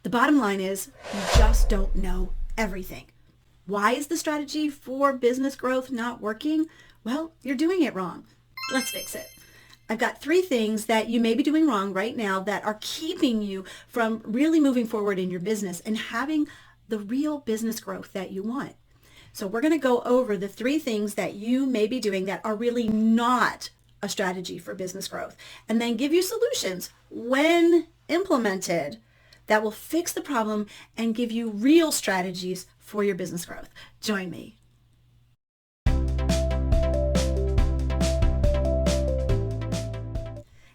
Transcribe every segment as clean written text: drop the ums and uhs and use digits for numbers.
The bottom line is you just don't know everything. Why is the strategy for business growth not working? Well, you're doing it wrong. Let's fix it. I've got 3 things that you may be doing wrong right now that are keeping you from really moving forward in your business and having the real business growth that you want. So we're going to go over the 3 things that you may be doing that are really not a strategy for business growth, and then give you solutions when implemented that will fix the problem and give you real strategies for your business growth. Join me.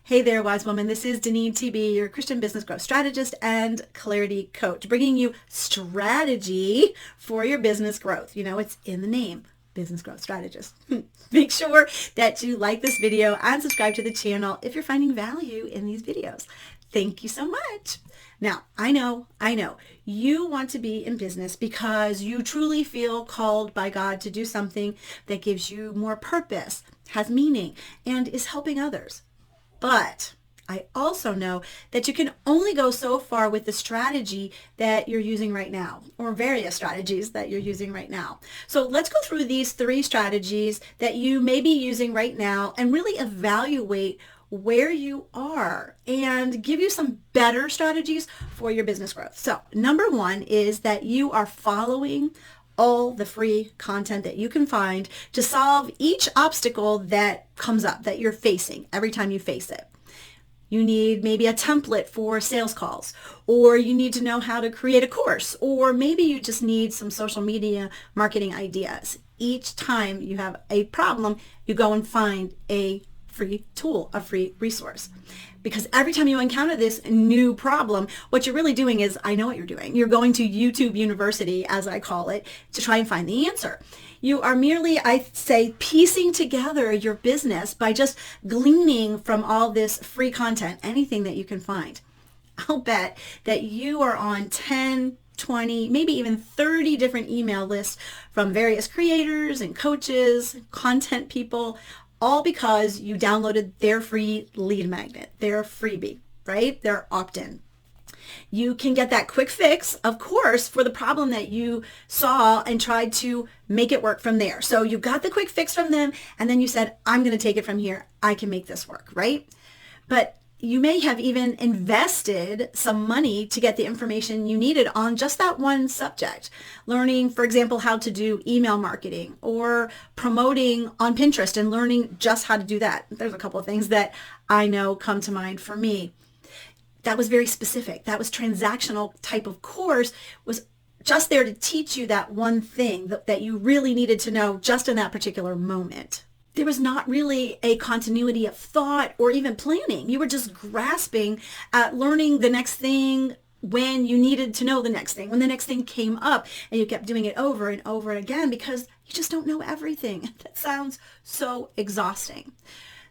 Hey there, wise woman. This is DeneenTB, your Christian business growth strategist and clarity coach, bringing you strategy for your business growth. You know, it's in the name, business growth strategist. Make sure that you like this video and subscribe to the channel if you're finding value in these videos. Thank you so much. Now, I know, you want to be in business because you truly feel called by God to do something that gives you more purpose, has meaning, and is helping others. But I also know that you can only go so far with the strategy that you're using right now, or various strategies that you're using right now. So let's go through these 3 strategies that you may be using right now and really evaluate where you are and give you some better strategies for your business growth. So number 1 is that you are following all the free content that you can find to solve each obstacle that comes up that you're facing every time you face it. You need maybe a template for sales calls, or you need to know how to create a course, or maybe you just need some social media marketing ideas. Each time you have a problem, you go and find a free tool, a free resource. Because every time you encounter this new problem, what you're really doing is, I know what you're doing. You're going to YouTube University, as I call it, to try and find the answer. You are merely, I say, piecing together your business by just gleaning from all this free content, anything that you can find. I'll bet that you are on 10, 20, maybe even 30 different email lists from various creators and coaches, content people, all because you downloaded their free lead magnet, their freebie, right? Their opt-in. You can get that quick fix, of course, for the problem that you saw and tried to make it work from there. So you got the quick fix from them, and then you said, I'm going to take it from here. I can make this work, right? But you may have even invested some money to get the information you needed on just that one subject. Learning, for example, how to do email marketing or promoting on Pinterest and learning just how to do that. There's a couple of things that I know come to mind for me. That was very specific. That was transactional type of course, was just there to teach you that one thing that you really needed to know just in that particular moment. There was not really a continuity of thought or even planning. You were just grasping at learning the next thing when you needed to know the next thing, when the next thing came up, and you kept doing it over and over again because you just don't know everything. That sounds so exhausting.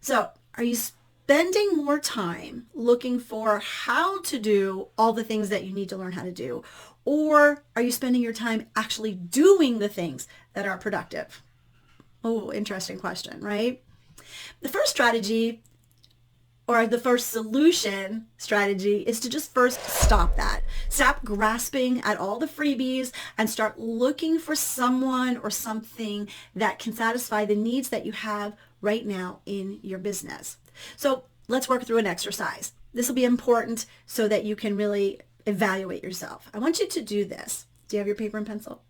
So are you spending more time looking for how to do all the things that you need to learn how to do? Or are you spending your time actually doing the things that are productive? Oh, interesting question, right? The first strategy, or the first solution strategy, is to just first stop that. Stop grasping at all the freebies and start looking for someone or something that can satisfy the needs that you have right now in your business. So let's work through an exercise. This will be important so that you can really evaluate yourself. I want you to do this. Do you have your paper and pencil?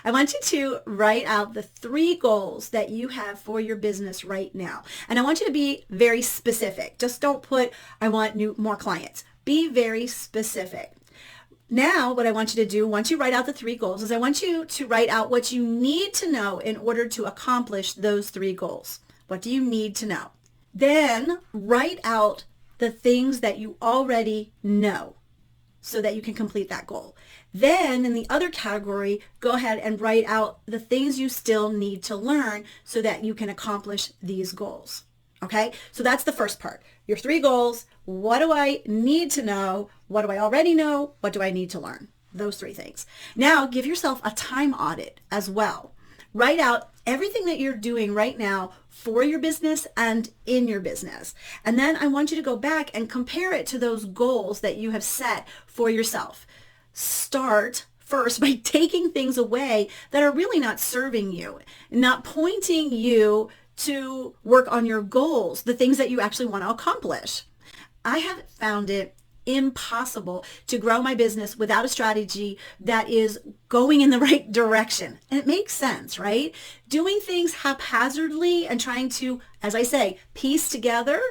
I want you to write out the 3 goals that you have for your business right now. And I want you to be very specific. Just don't put, I want more clients. Be very specific. Now, what I want you to do, once you write out the 3 goals, is I want you to write out what you need to know in order to accomplish those 3 goals. What do you need to know? Then write out the things that you already know so that you can complete that goal. Then in the other category, go ahead and write out the things you still need to learn so that you can accomplish these goals. Okay, so that's the first part. Your 3 goals. What do I need to know? What do I already know? What do I need to learn? Those 3 things. Now give yourself a time audit as well. Write out everything that you're doing right now for your business and in your business. And then I want you to go back and compare it to those goals that you have set for yourself. start first by taking things away that are really not serving you, not pointing you to work on your goals, the things that you actually want to accomplish. I have found it impossible to grow my business without a strategy that is going in the right direction. And it makes sense, right? Doing things haphazardly and trying to, as I say, piece together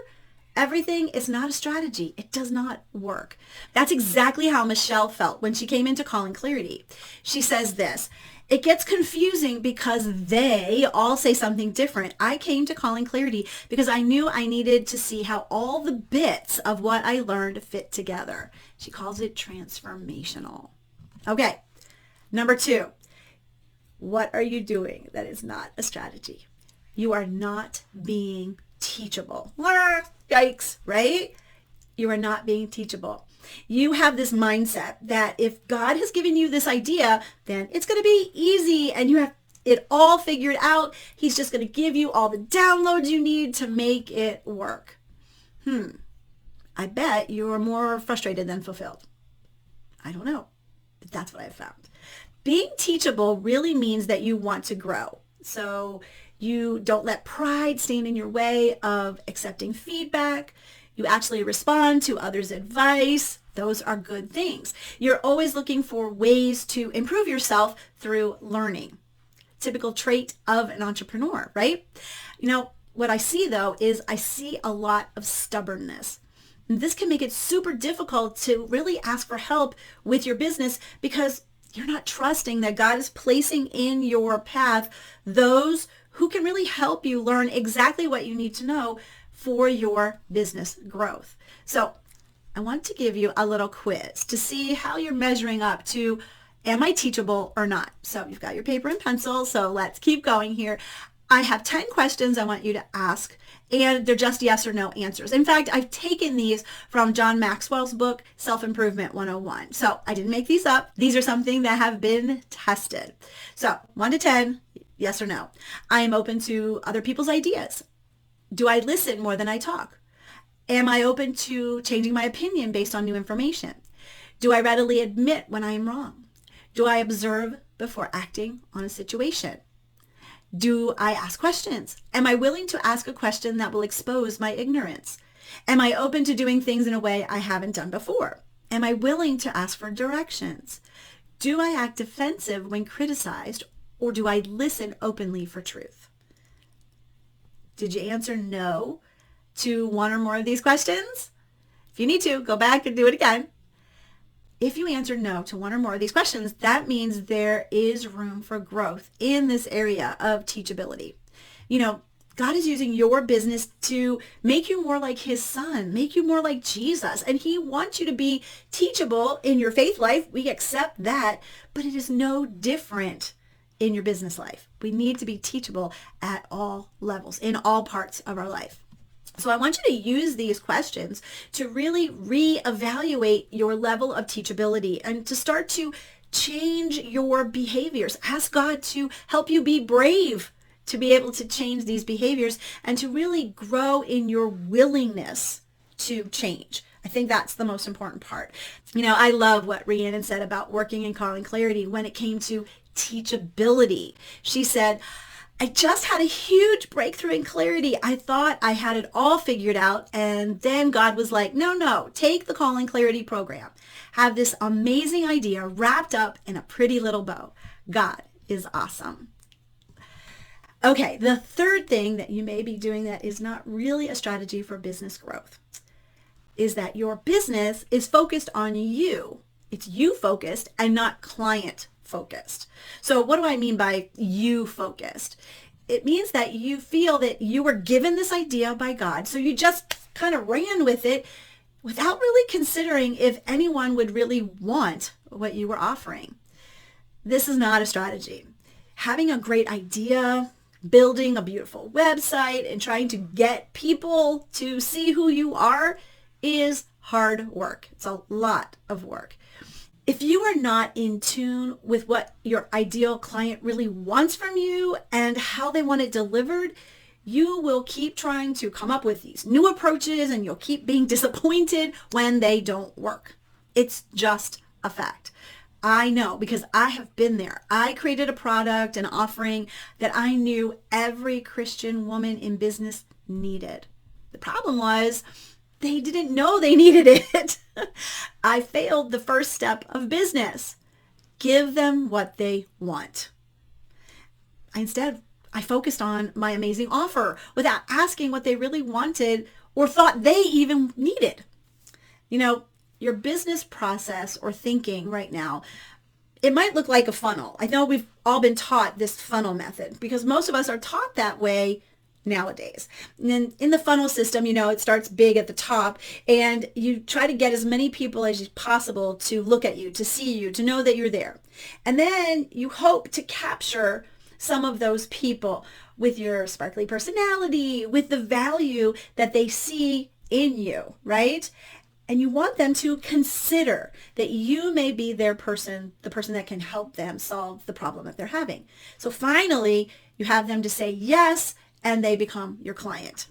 everything is not a strategy. It does not work. That's exactly how Michelle felt when she came into Calling Clarity. She says this: it gets confusing because they all say something different. I came to Calling Clarity because I knew I needed to see how all the bits of what I learned fit together. She calls it transformational. Okay, number 2. What are you doing that is not a strategy? You are not being teachable. Yikes, right? You are not being teachable. You have this mindset that if God has given you this idea, then it's going to be easy and you have it all figured out. He's just going to give you all the downloads you need to make it work. I bet you are more frustrated than fulfilled. I don't know, but that's what I've found. Being teachable really means that you want to grow. So you don't let pride stand in your way of accepting feedback. You actually respond to others' advice. Those are good things. You're always looking for ways to improve yourself through learning. Typical trait of an entrepreneur, right? What I see though is I see a lot of stubbornness. And this can make it super difficult to really ask for help with your business because you're not trusting that God is placing in your path those who can really help you learn exactly what you need to know for your business growth. So I want to give you a little quiz to see how you're measuring up to, am I teachable or not? So you've got your paper and pencil, so let's keep going here. I have 10 questions I want you to ask, and they're just yes or no answers. In fact, I've taken these from John Maxwell's book, Self-Improvement 101. So I didn't make these up. These are something that have been tested. So 1 to 10, yes or no. I am open to other people's ideas. Do I listen more than I talk? Am I open to changing my opinion based on new information? Do I readily admit when I am wrong? Do I observe before acting on a situation? Do I ask questions? Am I willing to ask a question that will expose my ignorance? Am I open to doing things in a way I haven't done before? Am I willing to ask for directions? Do I act defensive when criticized, or do I listen openly for truth? Did you answer no to one or more of these questions? If you need to, go back and do it again. If you answer no to one or more of these questions, that means there is room for growth in this area of teachability. God is using your business to make you more like his son, make you more like Jesus. And he wants you to be teachable in your faith life. We accept that, but it is no different in your business life. We need to be teachable at all levels, in all parts of our life. So I want you to use these questions to really reevaluate your level of teachability and to start to change your behaviors. Ask God to help you be brave to be able to change these behaviors and to really grow in your willingness to change. I think that's the most important part. I love what Rhiannon said about working in Calling Clarity when it came to teachability. She said, I just had a huge breakthrough in clarity. I thought I had it all figured out. And then God was like, no, take the Calling Clarity program. Have this amazing idea wrapped up in a pretty little bow. God is awesome. Okay, the third thing that you may be doing that is not really a strategy for business growth is that your business is focused on you. It's you focused and not client focused. So what do I mean by you focused? It means that you feel that you were given this idea by God, so you just kind of ran with it without really considering if anyone would really want what you were offering. This is not a strategy. Having a great idea, building a beautiful website, and trying to get people to see who you are is hard work. It's a lot of work. If you are not in tune with what your ideal client really wants from you and how they want it delivered, you will keep trying to come up with these new approaches and you'll keep being disappointed when they don't work. It's just effect. I know because I have been there. I created a product, an offering that I knew every Christian woman in business needed. The problem was they didn't know they needed it. I failed the first step of business. Give them what they want. Instead, I focused on my amazing offer without asking what they really wanted or thought they even needed. You know, your business process or thinking right now, it might look like a funnel. I know we've all been taught this funnel method because most of us are taught that way nowadays. And then in the funnel system, you know, it starts big at the top and you try to get as many people as possible to look at you, to see you, to know that you're there. And then you hope to capture some of those people with your sparkly personality, with the value that they see in you, right? And you want them to consider that you may be their person, the person that can help them solve the problem that they're having. So finally, you have them to say yes, and they become your client.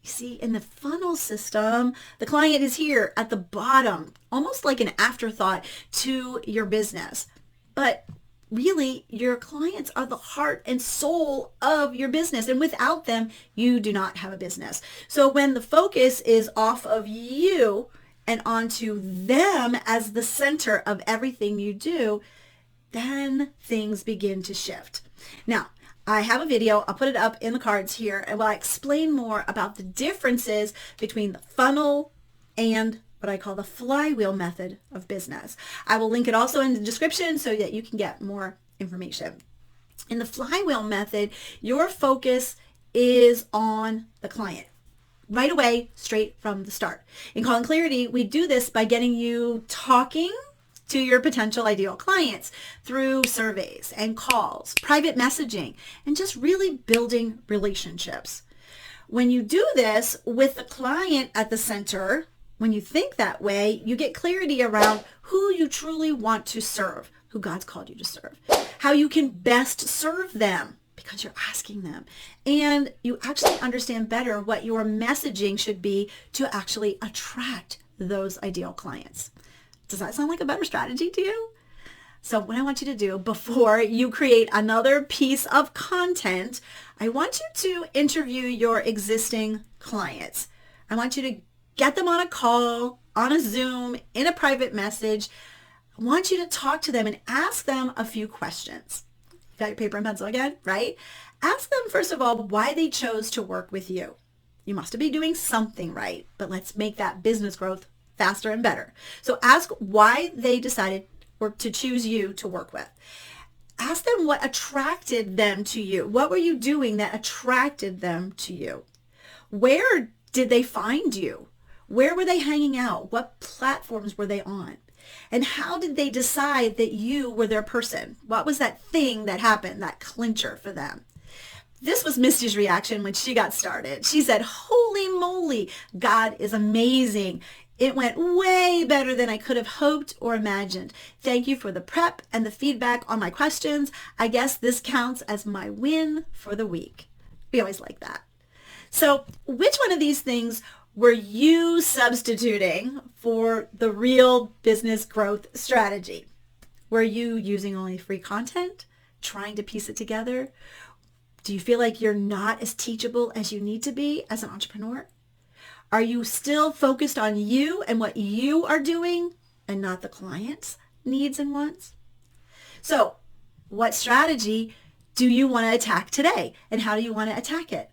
You see, in the funnel system, the client is here at the bottom, almost like an afterthought to your business. But really, your clients are the heart and soul of your business. And without them, you do not have a business. So when the focus is off of you and onto them as the center of everything you do, then things begin to shift. Now, I have a video, I'll put it up in the cards here, and I'll explain more about the differences between the funnel and what I call the flywheel method of business. I will link it also in the description so that you can get more information. In the flywheel method, your focus is on the client. Right away, straight from the start. In Calling Clarity, we do this by getting you talking to your potential ideal clients through surveys and calls, private messaging, and just really building relationships. When you do this with the client at the center, when you think that way, you get clarity around who you truly want to serve, who God's called you to serve, how you can best serve them because you're asking them, and you actually understand better what your messaging should be to actually attract those ideal clients. Does that sound like a better strategy to you? So what I want you to do before you create another piece of content, I want you to interview your existing clients. I want you to get them on a call, on a Zoom, in a private message. I want you to talk to them and ask them a few questions. You got your paper and pencil again, right? Ask them, first of all, why they chose to work with you. You must be doing something right, but let's make that business growth faster and better. So ask why they decided to choose you to work with. Ask them what attracted them to you. What were you doing that attracted them to you? Where did they find you? Where were they hanging out? What platforms were they on? And how did they decide that you were their person? What was that thing that happened, that clincher for them? This was Misty's reaction when she got started. She said, "Holy moly, God is amazing. It went way better than I could have hoped or imagined. Thank you for the prep and the feedback on my questions. I guess this counts as my win for the week." We always like that. So which one of these things were you substituting for the real business growth strategy? Were you using only free content, trying to piece it together? Do you feel like you're not as teachable as you need to be as an entrepreneur? Are you still focused on you and what you are doing and not the client's needs and wants? So what strategy do you want to attack today, and how do you want to attack it?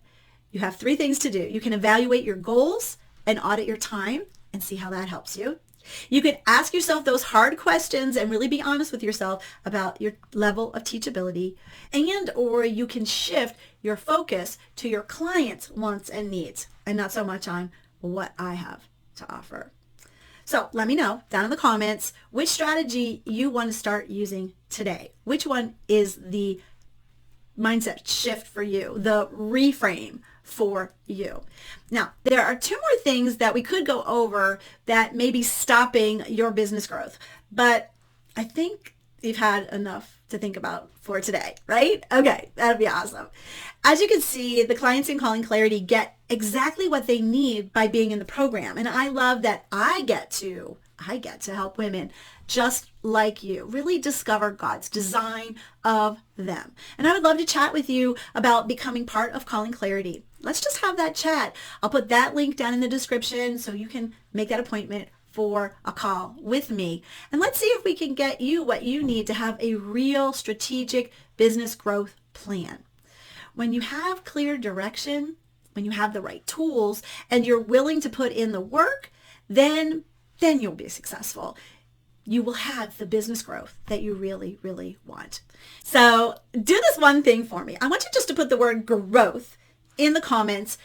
You have 3 things to do. You can evaluate your goals and audit your time and see how that helps you. You can ask yourself those hard questions and really be honest with yourself about your level of teachability, or you can shift your focus to your clients' wants and needs and not so much on what I have to offer. So let me know down in the comments which strategy you want to start using today. Which one is the mindset shift for you, the reframe for you? Now, there are 2 more things that we could go over that may be stopping your business growth, but I think you've had enough to think about for today, right? Okay, that'd be awesome. As you can see, the clients in Calling Clarity get exactly what they need by being in the program. And I love that I get to I get to help women just like you really discover God's design of them. And I would love to chat with you about becoming part of Calling Clarity. Let's just have that chat. I'll put that link down in the description so you can make that appointment for a call with me. And let's see if we can get you what you need to have a real strategic business growth plan. When you have clear direction, when you have the right tools, and you're willing to put in the work, then you'll be successful. You will have the business growth that you really, really want. So do this one thing for me. I want you just to put the word growth in the comments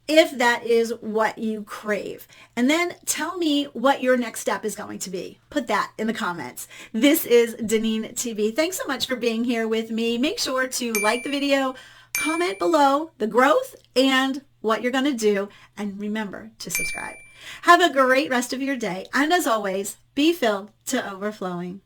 if that is what you crave. And then tell me what your next step is going to be. Put that in the comments. This is DeneenTB. Thanks so much for being here with me. Make sure to like the video, comment below the growth and what you're going to do, and remember to subscribe. Have a great rest of your day. And as always, be filled to overflowing.